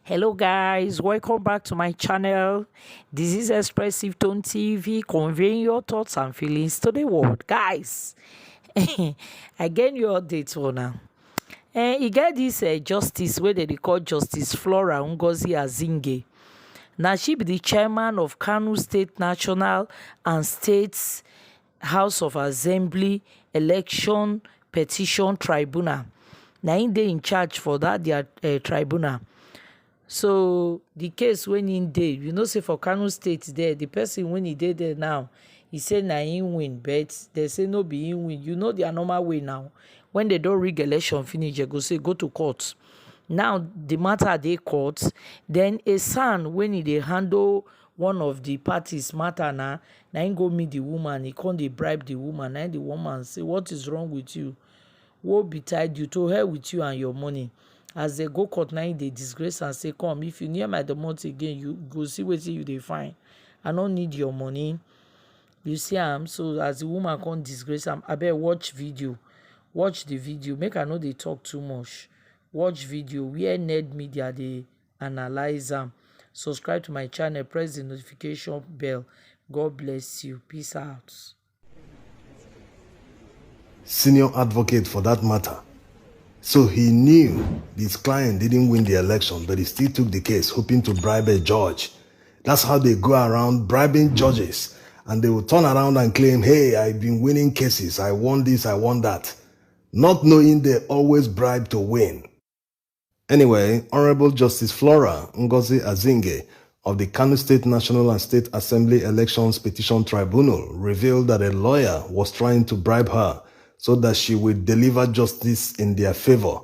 Hello guys, welcome back to my channel. This is Expressive Tone TV, conveying your thoughts and feelings to the world. Guys, I get your update for now. You get this justice where they call Justice Flora Ngozi Azinge. Now she be the chairman of Kano State National and States House of Assembly Election Petition Tribunal. Now they in charge for that their tribunal. So the case when in dey, say for Kano State there, the person when he did there now, he say na him win, but they say no be him win. Their normal way now. When they don't rig election finish, they go say go to court. Now the matter dey court, then a son when he dey handle one of the parties matter na him go meet the woman, he come dey bribe the woman, na the woman say what is wrong with you? Woe betide you, to hell with you and your money. As they go court now, they disgrace and say come, if you near my domot again, you go see wetin you dey find. I don't need your money. You see am. So as the woman come disgrace am, abeg watch the video, make I no dey talk too much. Watch video where Ned Media dey analyze am. Subscribe to my channel, press the notification bell. God bless you. Peace out. Senior advocate for that matter. So he knew his client didn't win the election, but he still took the case, hoping to bribe a judge. That's how they go around bribing judges. And they will turn around and claim, hey, I've been winning cases. I won this, I won that. Not knowing they always bribe to win. Anyway, Honorable Justice Flora Ngozi Azinge of the Kano State National and State Assembly Elections Petition Tribunal revealed that a lawyer was trying to bribe her so that she would deliver justice in their favor.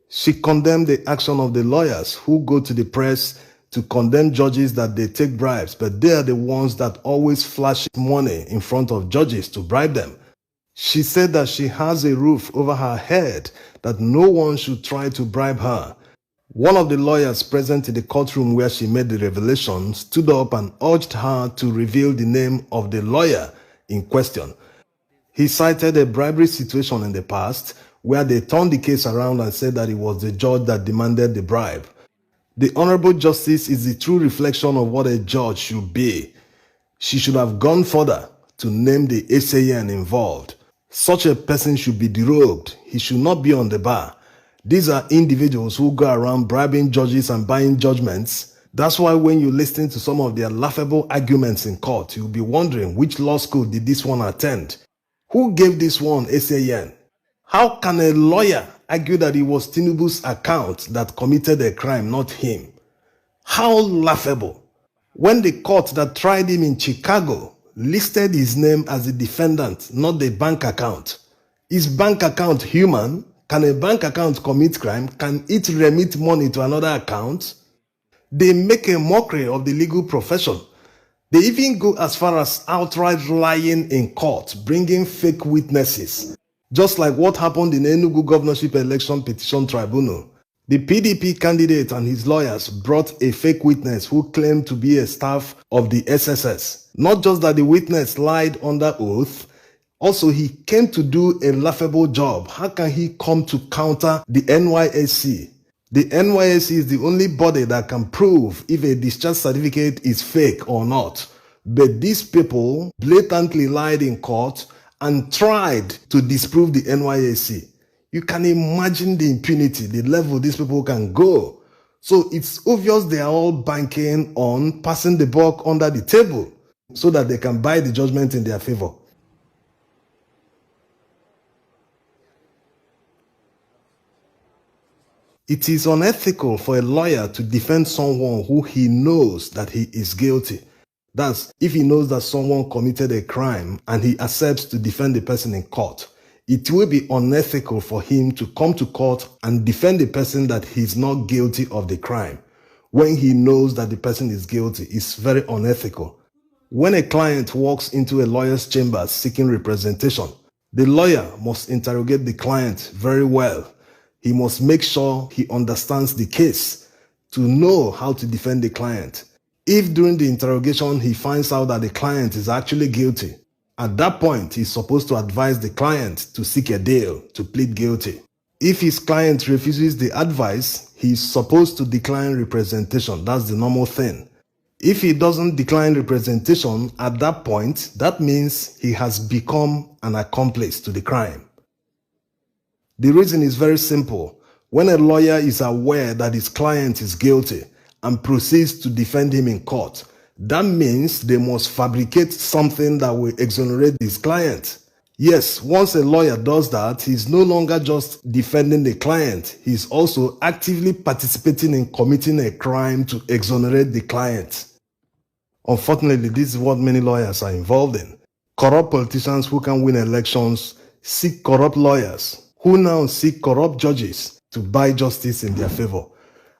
She condemned the action of the lawyers who go to the press to condemn judges that they take bribes, but they are the ones that always flash money in front of judges to bribe them. She said that she has a roof over her head, that no one should try to bribe her. One of the lawyers present in the courtroom where she made the revelation stood up and urged her to reveal the name of the lawyer in question. He cited a bribery situation in the past where they turned the case around and said that it was the judge that demanded the bribe. The Honorable Justice is the true reflection of what a judge should be. She should have gone further to name the SAN involved. Such a person should be deroged. He should not be on the bar. These are individuals who go around bribing judges and buying judgments. That's why when you listen to some of their laughable arguments in court, you'll be wondering which law school did this one attend? Who gave this one SAN? How can a lawyer argue that it was Tinubu's account that committed a crime, not him? How laughable. When the court that tried him in Chicago listed his name as the defendant, not the bank account. Is bank account human? Can a bank account commit crime? Can it remit money to another account? They make a mockery of the legal profession. They even go as far as outright lying in court, bringing fake witnesses. Just like what happened in Enugu Governorship Election Petition Tribunal. The PDP candidate and his lawyers brought a fake witness who claimed to be a staff of the SSS. Not just that the witness lied under oath, also he came to do a laughable job. How can he come to counter the NYSC? The NYSC is the only body that can prove if a discharge certificate is fake or not. But these people blatantly lied in court and tried to disprove the NYSC. You can imagine the impunity, the level these people can go. So it's obvious they are all banking on passing the buck under the table so that they can buy the judgment in their favor. It is unethical for a lawyer to defend someone who he knows that he is guilty. That's if he knows that someone committed a crime and he accepts to defend the person in court. It will be unethical for him to come to court and defend the person that he's not guilty of the crime. When he knows that the person is guilty, it's very unethical. When a client walks into a lawyer's chamber seeking representation, the lawyer must interrogate the client very well. He must make sure he understands the case to know how to defend the client. If during the interrogation he finds out that the client is actually guilty, at that point he's supposed to advise the client to seek a deal, to plead guilty. If his client refuses the advice, he's supposed to decline representation. That's the normal thing. If he doesn't decline representation at that point, that means he has become an accomplice to the crime. The reason is very simple. When a lawyer is aware that his client is guilty and proceeds to defend him in court, that means they must fabricate something that will exonerate his client. Yes, once a lawyer does that, he's no longer just defending the client, he's also actively participating in committing a crime to exonerate the client. Unfortunately, this is what many lawyers are involved in. Corrupt politicians who can win elections seek corrupt lawyers, who now seek corrupt judges to buy justice in their favor.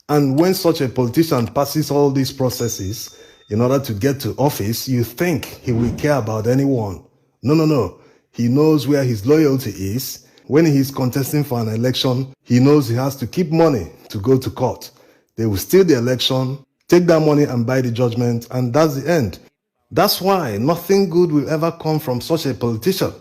And when such a politician passes all these processes in order to get to office, you think he will care about anyone. No. He knows where his loyalty is. When he is contesting for an election, he knows he has to keep money to go to court. They will steal the election, take that money and buy the judgment, and that's the end. That's why nothing good will ever come from such a politician.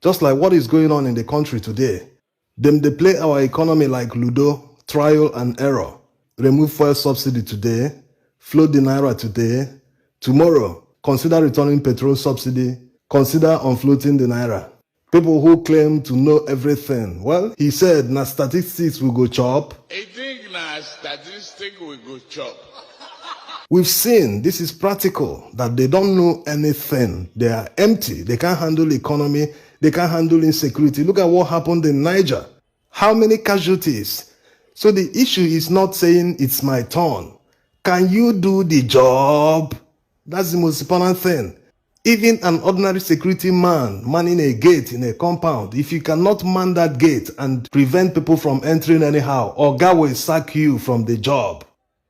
Just like what is going on in the country today. They play our economy like Ludo, trial and error. Remove fuel subsidy today, float the naira today. Tomorrow, consider returning petrol subsidy, consider unfloating the naira. People who claim to know everything. Well, he said, na statistics will go chop. I think na statistics will go chop. We've seen, this is practical, that they don't know anything. They are empty. They can't handle economy. They can't handle insecurity. Look at what happened in Niger. How many casualties? So the issue is not saying it's my turn. Can you do the job? That's the most important thing. Even an ordinary security man manning a gate in a compound, if you cannot man that gate and prevent people from entering anyhow, Oga will sack you from the job.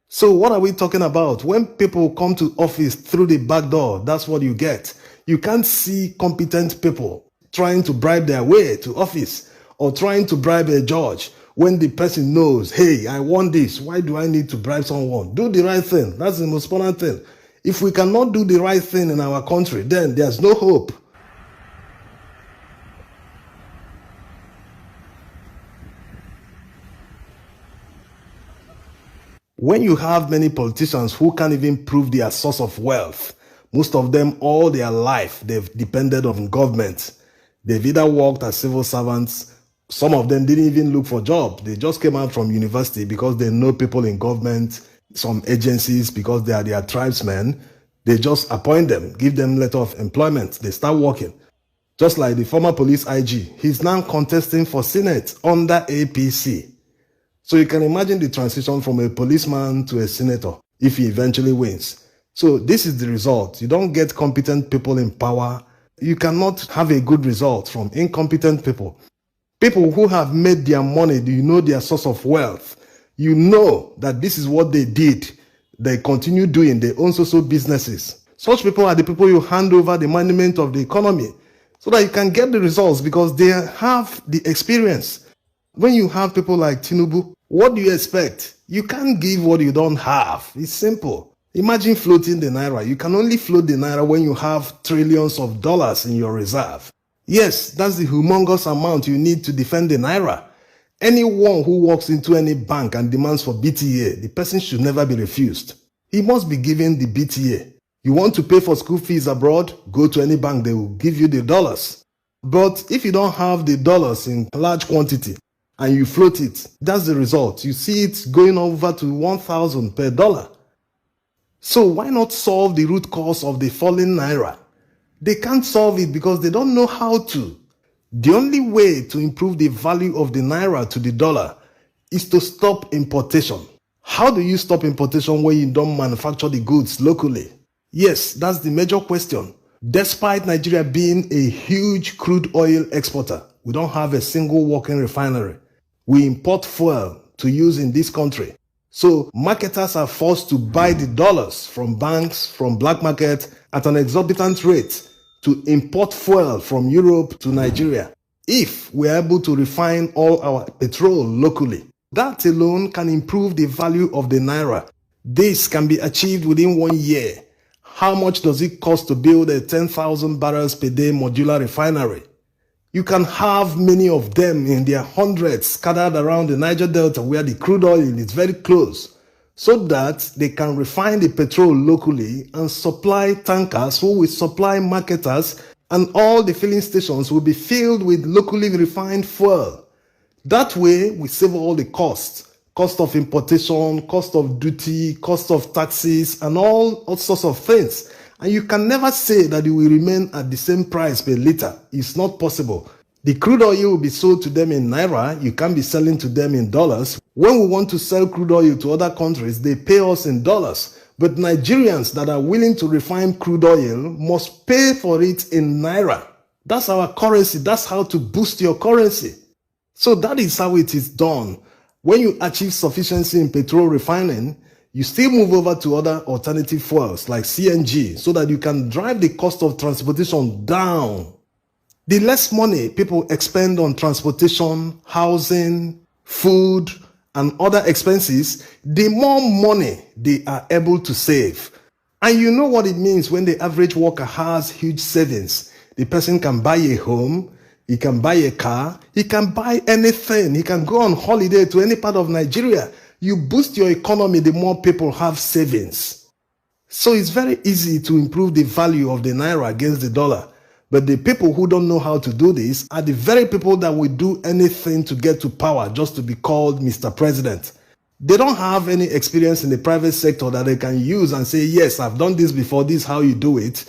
So what are we talking about? When people come to office through the back door, that's what you get. You can't see competent people trying to bribe their way to office or trying to bribe a judge when the person knows, hey, I want this. Why do I need to bribe someone? Do the right thing. That's the most important thing. If we cannot do the right thing in our country, then there's no hope. When you have many politicians who can't even prove their source of wealth, most of them all their life, they've depended on government. They've either worked as civil servants. Some of them didn't even look for jobs. They just came out from university because they know people in government, some agencies because they are their tribesmen. They just appoint them, give them letter of employment. They start working. Just like the former police IG, he's now contesting for Senate under APC. So you can imagine the transition from a policeman to a senator if he eventually wins. So this is the result. You don't get competent people in power. You cannot have a good result from incompetent people. People who have made their money, you know their source of wealth. You know that this is what they did. They continue doing, they own social businesses. Such people are the people you hand over the management of the economy so that you can get the results because they have the experience. When you have people like Tinubu, what do you expect? You can't give what you don't have. It's simple. Imagine floating the naira. You can only float the naira when you have trillions of dollars in your reserve. Yes, that's the humongous amount you need to defend the naira. Anyone who walks into any bank and demands for BTA, the person should never be refused. He must be given the BTA. You want to pay for school fees abroad? Go to any bank, they will give you the dollars. But if you don't have the dollars in large quantity and you float it, that's the result. You see it going over to 1,000 per dollar. So why not solve the root cause of the falling naira? They can't solve it because they don't know how to. The only way to improve the value of the naira to the dollar is to stop importation. How do you stop importation when you don't manufacture the goods locally? Yes, that's the major question. Despite Nigeria being a huge crude oil exporter, we don't have a single working refinery. We import fuel to use in this country. So marketers are forced to buy the dollars from banks, from black market at an exorbitant rate to import fuel from Europe to Nigeria. If we are able to refine all our petrol locally, that alone can improve the value of the naira. This can be achieved within 1 year. How much does it cost to build a 10,000 barrels per day modular refinery? You can have many of them in their hundreds scattered around the Niger Delta where the crude oil is very close, so that they can refine the petrol locally and supply tankers who will supply marketers, and all the filling stations will be filled with locally refined fuel. That way, we save all the costs of importation, cost of duty, cost of taxes, and all sorts of things. And you can never say that it will remain at the same price per liter. It's not possible. The crude oil will be sold to them in naira. You can't be selling to them in dollars. When we want to sell crude oil to other countries, they pay us in dollars. But Nigerians that are willing to refine crude oil must pay for it in naira. That's our currency. That's how to boost your currency. So that is how it is done. When you achieve sufficiency in petrol refining, you still move over to other alternative fuels like CNG so that you can drive the cost of transportation down. The less money people expend on transportation, housing, food, and other expenses, the more money they are able to save. And you know what it means when the average worker has huge savings. The person can buy a home, he can buy a car, he can buy anything, he can go on holiday to any part of Nigeria. You boost your economy the more people have savings. So it's very easy to improve the value of the naira against the dollar. But the people who don't know how to do this are the very people that will do anything to get to power just to be called Mr. President. They don't have any experience in the private sector that they can use and say, yes, I've done this before, this is how you do it.